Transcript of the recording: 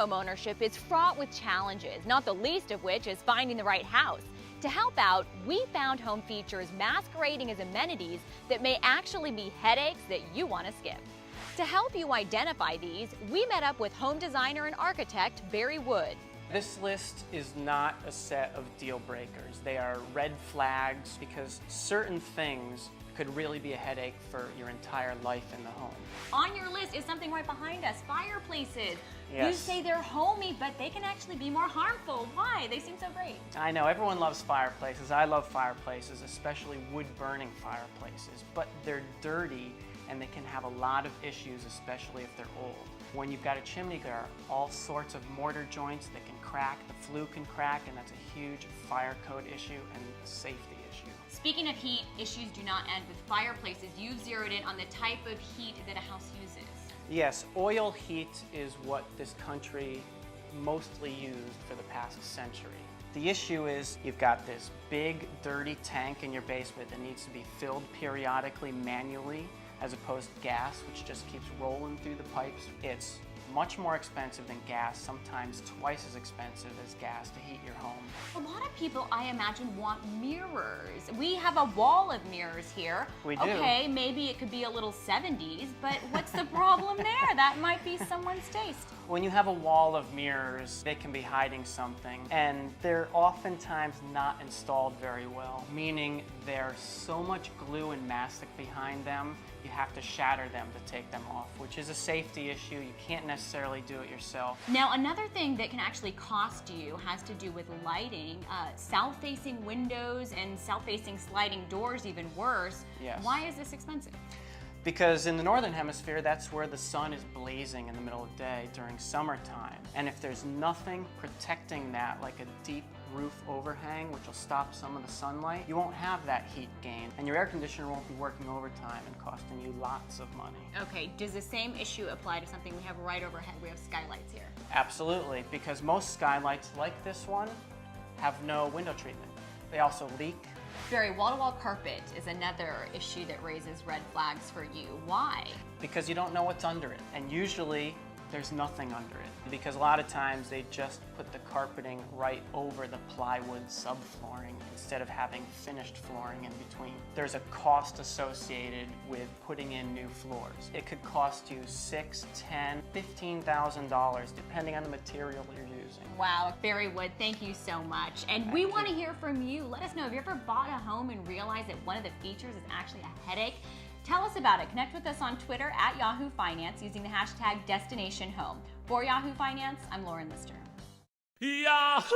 homeownership is fraught with challenges, not the least of which is finding the right house. To help out, we found home features masquerading as amenities that may actually be headaches that you want to skip. To help you identify these, we met up with home designer and architect Barry Wood. This list is not a set of deal breakers. They are red flags because certain things could really be a headache for your entire life in the home. On your list is something right behind us, fireplaces. Yes. You say they're homey, but they can actually be more harmful. Why? They seem so great. I know, everyone loves fireplaces. I love fireplaces, especially wood-burning fireplaces, but they're dirty and they can have a lot of issues, especially if they're old. When you've got a chimney, there are all sorts of mortar joints that can crack, the flue can crack, and that's a huge fire code issue and a safety issue. Speaking of heat, issues do not end with fireplaces. You've zeroed in on the type of heat that a house uses. Yes, oil heat is what this country mostly used for the past century. The issue is you've got this big, dirty tank in your basement that needs to be filled periodically manually, as opposed to gas, which just keeps rolling through the pipes. It's much more expensive than gas, sometimes twice as expensive as gas to heat your home. A lot of people, I imagine, want mirrors. We have a wall of mirrors here. We do. Okay, maybe it could be a little 70s, but what's the problem there? That might be someone's taste. When you have a wall of mirrors, they can be hiding something, and they're oftentimes not installed very well, meaning there's so much glue and mastic behind them, you have to shatter them to take them off, which is a safety issue. You can't necessarily do it yourself. Now, another thing that can actually cost you has to do with lighting. South-facing windows and south-facing sliding doors, even worse. Yes. Why is this expensive? Because in the northern hemisphere, that's where the sun is blazing in the middle of the day during summertime. And if there's nothing protecting that, like a deep roof overhang, which will stop some of the sunlight, you won't have that heat gain. And your air conditioner won't be working overtime and costing you lots of money. Okay, does the same issue apply to something we have right overhead? We have skylights here. Absolutely, because most skylights like this one have no window treatment. They also leak. Barry, wall-to-wall carpet is another issue that raises red flags for you. Why? Because you don't know what's under it, and usually there's nothing under it. Because a lot of times they just put the carpeting right over the plywood subflooring instead of having finished flooring in between. There's a cost associated with putting in new floors. It could cost you $6,000, $10,000, $15,000 depending on the material you're using. Wow, Barry Wood, thank you so much. And we want to hear from you. Let us know, have you ever bought a home and realized that one of the features is actually a headache? Tell us about it. Connect with us on Twitter at Yahoo Finance using the hashtag DestinationHome. For Yahoo Finance, I'm Lauren Lister. Yahoo!